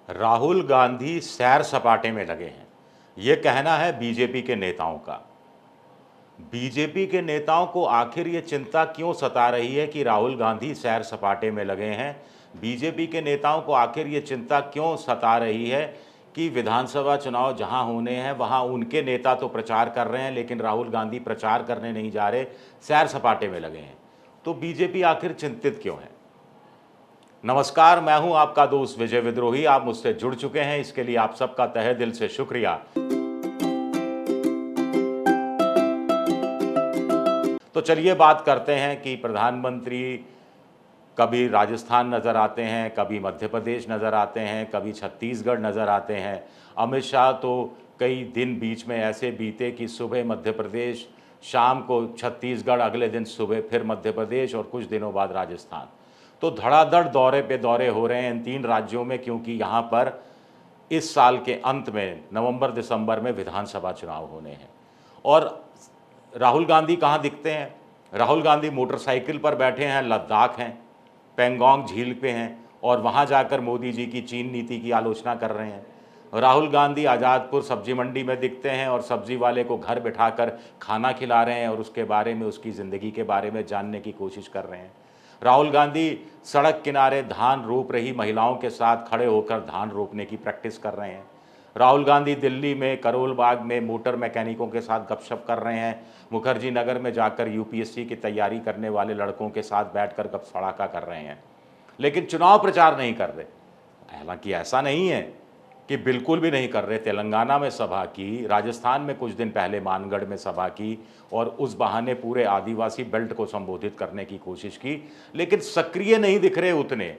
राहुल गांधी सैर सपाटे में लगे हैं, ये कहना है बीजेपी के नेताओं का। बीजेपी के नेताओं को आखिर ये चिंता क्यों सता रही है कि राहुल गांधी सैर सपाटे में लगे हैं? बीजेपी के नेताओं को आखिर ये चिंता क्यों सता रही है कि विधानसभा चुनाव जहां होने हैं वहां उनके नेता तो प्रचार कर रहे हैं, लेकिन राहुल गांधी प्रचार करने नहीं जा रहे, सैर सपाटे में लगे हैं। तो बीजेपी आखिर चिंतित क्यों है? नमस्कार, मैं हूं आपका दोस्त विजय विद्रोही। आप मुझसे जुड़ चुके हैं, इसके लिए आप सबका तहे दिल से शुक्रिया। तो चलिए बात करते हैं कि प्रधानमंत्री कभी राजस्थान नज़र आते हैं, कभी मध्य प्रदेश नज़र आते हैं, कभी छत्तीसगढ़ नज़र आते हैं। अमित शाह तो कई दिन बीच में ऐसे बीते कि सुबह मध्य प्रदेश, शाम को छत्तीसगढ़, अगले दिन सुबह फिर मध्य प्रदेश और कुछ दिनों बाद राजस्थान। तो धड़ाधड़ दौरे पे दौरे हो रहे हैं इन तीन राज्यों में, क्योंकि यहाँ पर इस साल के अंत में नवंबर दिसंबर में विधानसभा चुनाव होने हैं। और राहुल गांधी कहाँ दिखते हैं? राहुल गांधी मोटरसाइकिल पर बैठे हैं, लद्दाख हैं, पेंगोंग झील पे हैं और वहाँ जाकर मोदी जी की चीन नीति की आलोचना कर रहे हैं। राहुल गांधी आज़ादपुर सब्जी मंडी में दिखते हैं और सब्जी वाले को घर बिठाकर खाना खिला रहे हैं और उसके बारे में, उसकी ज़िंदगी के बारे में जानने की कोशिश कर रहे हैं। राहुल गांधी सड़क किनारे धान रोप रही महिलाओं के साथ खड़े होकर धान रोपने की प्रैक्टिस कर रहे हैं। राहुल गांधी दिल्ली में करोल बाग में मोटर मैकेनिकों के साथ गपशप कर रहे हैं। मुखर्जी नगर में जाकर यूपीएससी की तैयारी करने वाले लड़कों के साथ बैठकर गप सड़ाका कर रहे हैं, लेकिन चुनाव प्रचार नहीं कर रहे। हालांकि ऐसा नहीं है कि बिल्कुल भी नहीं कर रहे। तेलंगाना में सभा की, राजस्थान में कुछ दिन पहले मानगढ़ में सभा की और उस बहाने पूरे आदिवासी बेल्ट को संबोधित करने की कोशिश की, लेकिन सक्रिय नहीं दिख रहे उतने।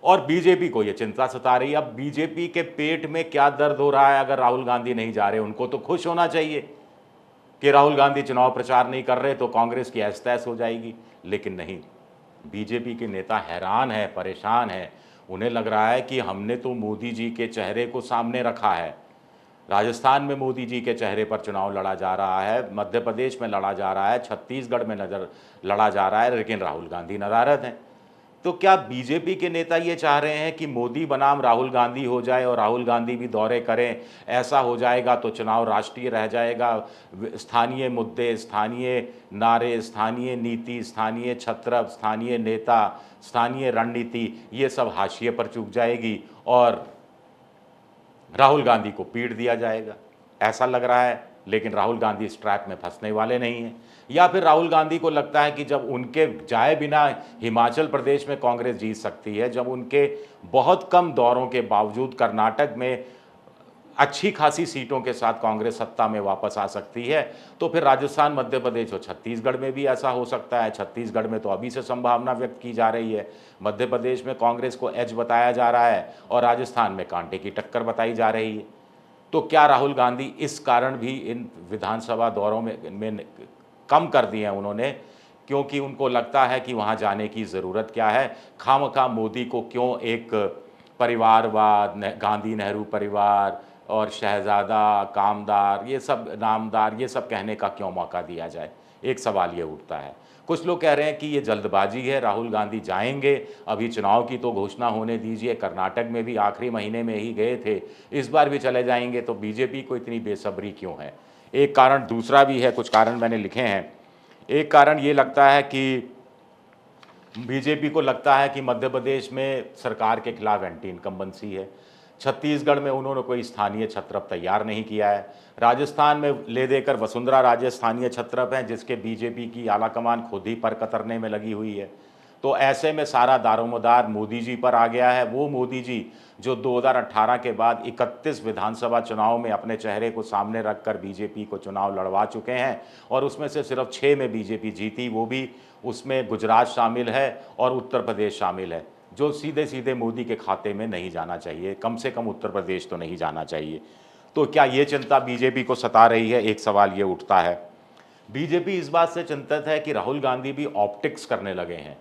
और बीजेपी को ये चिंता सता रही है। अब बीजेपी के पेट में क्या दर्द हो रहा है अगर राहुल गांधी नहीं जा रहे? उनको तो खुश होना चाहिए कि राहुल गांधी चुनाव प्रचार नहीं कर रहे तो कांग्रेस की ऐश तैश हो जाएगी, लेकिन नहीं। बीजेपी के नेता हैरान है, परेशान है। उन्हें लग रहा है कि हमने तो मोदी जी के चेहरे को सामने रखा है। राजस्थान में मोदी जी के चेहरे पर चुनाव लड़ा जा रहा है, मध्य प्रदेश में लड़ा जा रहा है, छत्तीसगढ़ में लड़ा जा रहा है, लेकिन राहुल गांधी नदारद हैं। तो क्या बीजेपी के नेता ये चाह रहे हैं कि मोदी बनाम राहुल गांधी हो जाए और राहुल गांधी भी दौरे करें? ऐसा हो जाएगा तो चुनाव राष्ट्रीय रह जाएगा। स्थानीय मुद्दे, स्थानीय नारे, स्थानीय नीति, स्थानीय छत्र, स्थानीय नेता, स्थानीय रणनीति, ये सब हाशिए पर चूक जाएगी और राहुल गांधी को पीट दिया जाएगा, ऐसा लग रहा है। लेकिन राहुल गांधी इस ट्रैप में फंसने वाले नहीं हैं। या फिर राहुल गांधी को लगता है कि जब उनके जाए बिना हिमाचल प्रदेश में कांग्रेस जीत सकती है, जब उनके बहुत कम दौरों के बावजूद कर्नाटक में अच्छी खासी सीटों के साथ कांग्रेस सत्ता में वापस आ सकती है, तो फिर राजस्थान, मध्य प्रदेश और छत्तीसगढ़ में भी ऐसा हो सकता है। छत्तीसगढ़ में तो अभी से संभावना व्यक्त की जा रही है। मध्य प्रदेश में कांग्रेस को एज बताया जा रहा है और राजस्थान में कांटे की टक्कर बताई जा रही है। तो क्या राहुल गांधी इस कारण भी इन विधानसभा दौरों में कम कर दिए हैं उन्होंने, क्योंकि उनको लगता है कि वहाँ जाने की ज़रूरत क्या है? खामखा मोदी को क्यों एक परिवारवाद, गांधी नेहरू परिवार और शहजादा, कामदार, ये सब नामदार, ये सब कहने का क्यों मौका दिया जाए? एक सवाल ये उठता है। कुछ लोग कह रहे हैं कि ये जल्दबाजी है, राहुल गांधी जाएंगे, अभी चुनाव की तो घोषणा होने दीजिए। कर्नाटक में भी आखिरी महीने में ही गए थे, इस बार भी चले जाएंगे, तो बीजेपी को इतनी बेसब्री क्यों है? एक कारण दूसरा भी है, कुछ कारण मैंने लिखे हैं। एक कारण ये लगता है कि बीजेपी को लगता है कि मध्य प्रदेश में सरकार के खिलाफ एंटी इनकम्बेंसी है। छत्तीसगढ़ में उन्होंने कोई स्थानीय छत्रप तैयार नहीं किया है। राजस्थान में ले देकर वसुंधरा राजे स्थानीय छत्रप हैं, जिसके बीजेपी की आलाकमान खुद ही पर कतरने में लगी हुई है। तो ऐसे में सारा दारोमदार मोदी जी पर आ गया है। वो मोदी जी जो 2018 के बाद 31 विधानसभा चुनाव में अपने चेहरे को सामने रखकर बीजेपी को चुनाव लड़वा चुके हैं और उसमें से सिर्फ 6 में बीजेपी जीती, वो भी उसमें गुजरात शामिल है और उत्तर प्रदेश शामिल है, जो सीधे सीधे मोदी के खाते में नहीं जाना चाहिए। कम से कम उत्तर प्रदेश तो नहीं जाना चाहिए। तो क्या ये चिंता बीजेपी को सता रही है? एक सवाल ये उठता है। बीजेपी इस बात से चिंतित है कि राहुल गांधी भी ऑप्टिक्स करने लगे हैं।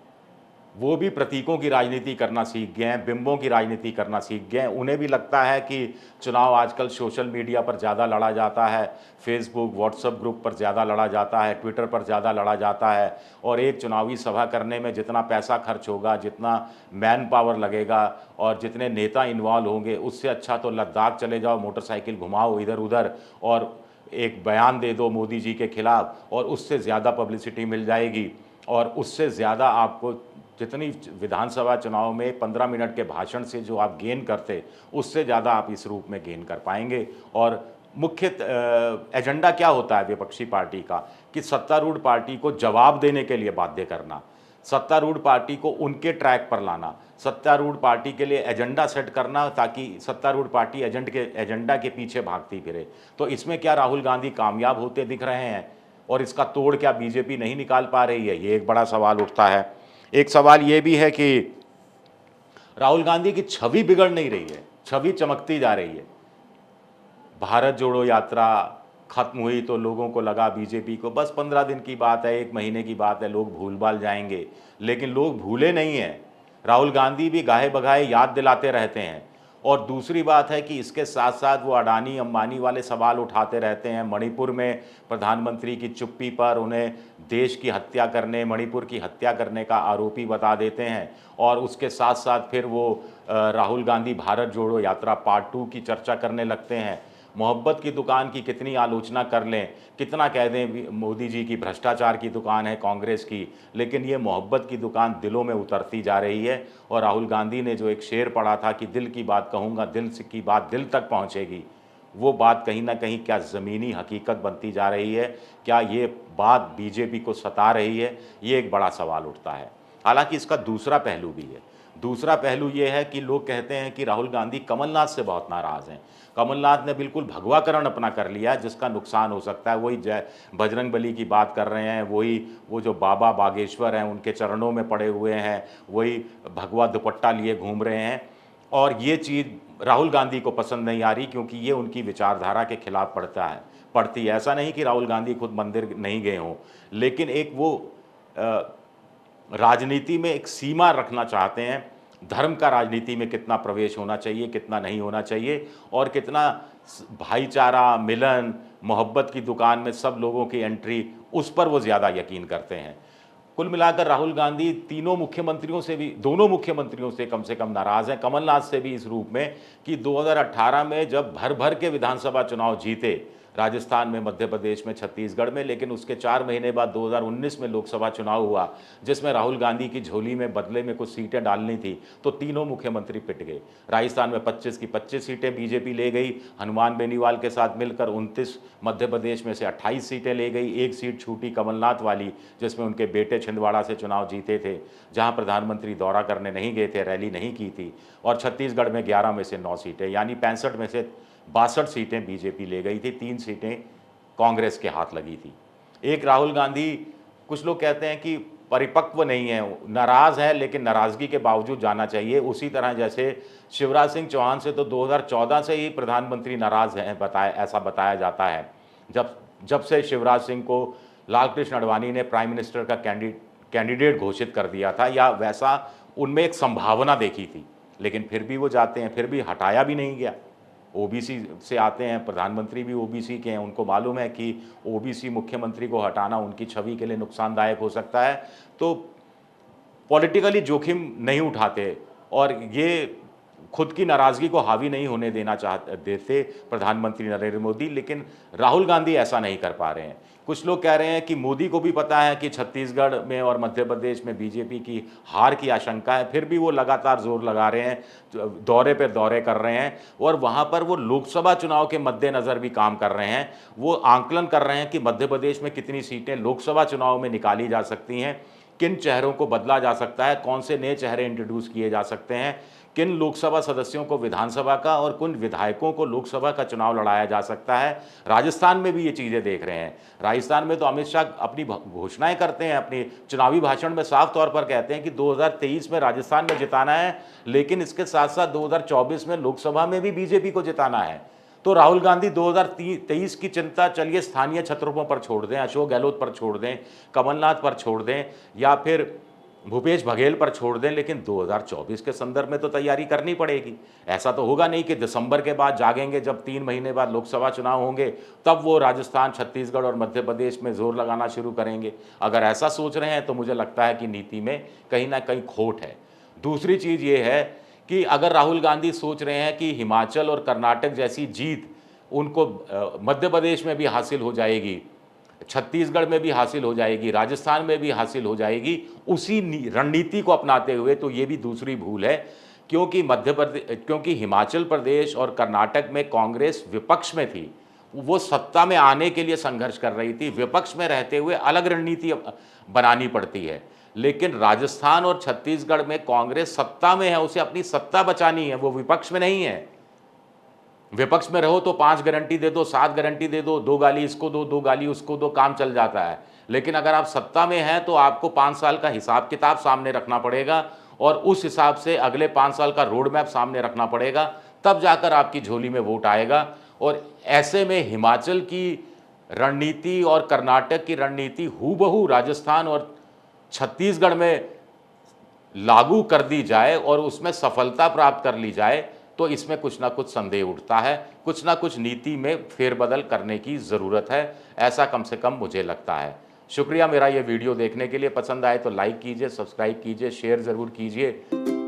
वो भी प्रतीकों की राजनीति करना सीख गए हैं, बिंबों की राजनीति करना सीख गए हैं। उन्हें भी लगता है कि चुनाव आजकल सोशल मीडिया पर ज़्यादा लड़ा जाता है, फेसबुक, व्हाट्सएप ग्रुप पर ज़्यादा लड़ा जाता है, ट्विटर पर ज़्यादा लड़ा जाता है, और एक चुनावी सभा करने में जितना पैसा खर्च होगा, जितना मैन पावर लगेगा और जितने नेता इन्वॉल्व होंगे, उससे अच्छा तो लद्दाख चले जाओ, मोटरसाइकिल घुमाओ इधर-उधर और एक बयान दे दो मोदी जी के खिलाफ, और उससे ज़्यादा पब्लिसिटी मिल जाएगी। और उससे ज़्यादा आपको जितनी विधानसभा चुनाव में 15 मिनट के भाषण से जो आप गेन करते, उससे ज़्यादा आप इस रूप में गेन कर पाएंगे। और मुख्य एजेंडा क्या होता है विपक्षी पार्टी का, कि सत्तारूढ़ पार्टी को जवाब देने के लिए बाध्य करना, सत्तारूढ़ पार्टी को उनके ट्रैक पर लाना, सत्तारूढ़ पार्टी के लिए एजेंडा सेट करना, ताकि सत्तारूढ़ पार्टी एजेंडा के पीछे भागती फिरे। तो इसमें क्या राहुल गांधी कामयाब होते दिख रहे हैं, और इसका तोड़ क्या बीजेपी नहीं निकाल पा रही है, ये एक बड़ा सवाल उठता है। एक सवाल ये भी है कि राहुल गांधी की छवि बिगड़ नहीं रही है, छवि चमकती जा रही है। भारत जोड़ो यात्रा खत्म हुई तो लोगों को लगा बीजेपी को बस 15 दिन की बात है, 1 महीने की बात है, लोग भूल भाल जाएंगे। लेकिन लोग भूले नहीं हैं, राहुल गांधी भी गाहे बगाहे याद दिलाते रहते हैं। और दूसरी बात है कि इसके साथ साथ वो अडानी अंबानी वाले सवाल उठाते रहते हैं। मणिपुर में प्रधानमंत्री की चुप्पी पर उन्हें देश की हत्या करने, मणिपुर की हत्या करने का आरोपी बता देते हैं। और उसके साथ साथ फिर वो राहुल गांधी भारत जोड़ो यात्रा पार्ट 2 की चर्चा करने लगते हैं। मोहब्बत की दुकान की कितनी आलोचना कर लें, कितना कह दें मोदी जी की भ्रष्टाचार की दुकान है कांग्रेस की, लेकिन ये मोहब्बत की दुकान दिलों में उतरती जा रही है। और राहुल गांधी ने जो एक शेर पढ़ा था कि दिल की बात कहूँगा, दिल की बात दिल तक पहुँचेगी, वो बात कहीं ना कहीं क्या ज़मीनी हकीकत बनती जा रही है, क्या ये बात बीजेपी को सता रही है, ये एक बड़ा सवाल उठता है। हालांकि इसका दूसरा पहलू भी है। दूसरा पहलू ये है कि लोग कहते हैं कि राहुल गांधी कमलनाथ से बहुत नाराज़ हैं। कमलनाथ ने बिल्कुल भगवाकरण अपना कर लिया, जिसका नुकसान हो सकता है। वही जय बजरंगबली की बात कर रहे हैं, वही वो जो बाबा बागेश्वर हैं उनके चरणों में पड़े हुए हैं, वही भगवा दुपट्टा लिए घूम रहे हैं। और ये चीज़ राहुल गांधी को पसंद नहीं आ रही, क्योंकि ये उनकी विचारधारा के खिलाफ पड़ती है। ऐसा नहीं कि राहुल गांधी खुद मंदिर नहीं गए हों, लेकिन एक वो राजनीति में एक सीमा रखना चाहते हैं। धर्म का राजनीति में कितना प्रवेश होना चाहिए, कितना नहीं होना चाहिए, और कितना भाईचारा, मिलन, मोहब्बत की दुकान में सब लोगों की एंट्री, उस पर वो ज़्यादा यकीन करते हैं। कुल मिलाकर राहुल गांधी दोनों मुख्यमंत्रियों से कम नाराज़ हैं, कमलनाथ से भी इस रूप में कि 2018 में जब भर भर के विधानसभा चुनाव जीते, राजस्थान में, मध्य प्रदेश में, छत्तीसगढ़ में, लेकिन उसके 4 महीने बाद 2019 में लोकसभा चुनाव हुआ, जिसमें राहुल गांधी की झोली में बदले में कुछ सीटें डालनी थी, तो तीनों मुख्यमंत्री पिट गए। राजस्थान में 25 की 25 सीटें बीजेपी ले गई, हनुमान बेनीवाल के साथ मिलकर 29, मध्य प्रदेश में से 28 सीटें ले गई, एक सीट छूटी कमलनाथ वाली, जिसमें उनके बेटे छिंदवाड़ा से चुनाव जीते थे, जहाँ प्रधानमंत्री दौरा करने नहीं गए थे, रैली नहीं की थी। और छत्तीसगढ़ में 11 में से 9 सीटें, यानी 65 में से 62 सीटें बीजेपी ले गई थी, 3 सीटें कांग्रेस के हाथ लगी थी। एक राहुल गांधी, कुछ लोग कहते हैं कि परिपक्व नहीं है, नाराज़ है, लेकिन नाराज़गी के बावजूद जाना चाहिए। उसी तरह जैसे शिवराज सिंह चौहान से तो 2014 से ही प्रधानमंत्री नाराज़ हैं, ऐसा बताया जाता है। जब से शिवराज सिंह को लालकृष्ण आडवाणी ने प्राइम मिनिस्टर का कैंडिडेट घोषित कर दिया था, या वैसा उनमें एक संभावना देखी थी, लेकिन फिर भी वो जाते हैं, फिर भी हटाया भी नहीं गया। ओबीसी से आते हैं, प्रधानमंत्री भी ओबीसी के हैं, उनको मालूम है कि ओबीसी मुख्यमंत्री को हटाना उनकी छवि के लिए नुकसानदायक हो सकता है, तो पॉलिटिकली जोखिम नहीं उठाते, और ये खुद की नाराज़गी को हावी नहीं होने देते प्रधानमंत्री नरेंद्र मोदी। लेकिन राहुल गांधी ऐसा नहीं कर पा रहे हैं। कुछ लोग कह रहे हैं कि मोदी को भी पता है कि छत्तीसगढ़ में और मध्य प्रदेश में बीजेपी की हार की आशंका है, फिर भी वो लगातार जोर लगा रहे हैं, दौरे पर दौरे कर रहे हैं, और वहाँ पर वो लोकसभा चुनाव के मद्देनज़र भी काम कर रहे हैं। वो आंकलन कर रहे हैं कि मध्य प्रदेश में कितनी सीटें लोकसभा चुनाव में निकाली जा सकती हैं, किन चेहरों को बदला जा सकता है, कौन से नए चेहरे इंट्रोड्यूस किए जा सकते हैं, किन लोकसभा सदस्यों को विधानसभा का और किन विधायकों को लोकसभा का चुनाव लड़ाया जा सकता है। राजस्थान में भी ये चीज़ें देख रहे हैं। राजस्थान में तो अमित शाह अपनी घोषणाएं करते हैं, अपनी चुनावी भाषण में साफ तौर पर कहते हैं कि 2023 में राजस्थान में जिताना है, लेकिन इसके साथ साथ 2024 में लोकसभा में भी बीजेपी को जिताना है। तो राहुल गांधी 2023 की चिंता चलिए स्थानीय छत्रों पर छोड़ दें, अशोक गहलोत पर छोड़ दें, कमलनाथ पर छोड़ दें, या फिर भूपेश बघेल पर छोड़ दें, लेकिन 2024 के संदर्भ में तो तैयारी करनी पड़ेगी। ऐसा तो होगा नहीं कि दिसंबर के बाद जागेंगे, जब 3 महीने बाद लोकसभा चुनाव होंगे तब वो राजस्थान, छत्तीसगढ़ और मध्य प्रदेश में जोर लगाना शुरू करेंगे। अगर ऐसा सोच रहे हैं तो मुझे लगता है कि नीति में कहीं ना कहीं खोट है। दूसरी चीज़ ये है कि अगर राहुल गांधी सोच रहे हैं कि हिमाचल और कर्नाटक जैसी जीत उनको मध्य प्रदेश में भी हासिल हो जाएगी, छत्तीसगढ़ में भी हासिल हो जाएगी, राजस्थान में भी हासिल हो जाएगी, उसी रणनीति को अपनाते हुए, तो ये भी दूसरी भूल है। क्योंकि हिमाचल प्रदेश और कर्नाटक में कांग्रेस विपक्ष में थी, वो सत्ता में आने के लिए संघर्ष कर रही थी। विपक्ष में रहते हुए अलग रणनीति बनानी पड़ती है, लेकिन राजस्थान और छत्तीसगढ़ में कांग्रेस सत्ता में है, उसे अपनी सत्ता बचानी है, वो विपक्ष में नहीं है। विपक्ष में रहो तो 5 गारंटी दे दो, 7 गारंटी दे दो, 2 गाली इसको दो, 2 गाली उसको दो, काम चल जाता है। लेकिन अगर आप सत्ता में हैं तो आपको 5 साल का हिसाब किताब सामने रखना पड़ेगा और उस हिसाब से अगले 5 साल का रोड मैप सामने रखना पड़ेगा, तब जाकर आपकी झोली में वोट आएगा। और ऐसे में हिमाचल की रणनीति और कर्नाटक की रणनीति हूबहू राजस्थान और छत्तीसगढ़ में लागू कर दी जाए और उसमें सफलता प्राप्त कर ली जाए, तो इसमें कुछ ना कुछ संदेह उठता है, कुछ ना कुछ नीति में फेरबदल करने की ज़रूरत है, ऐसा कम से कम मुझे लगता है। शुक्रिया मेरा ये वीडियो देखने के लिए। पसंद आए तो लाइक कीजिए, सब्सक्राइब कीजिए, शेयर ज़रूर कीजिए।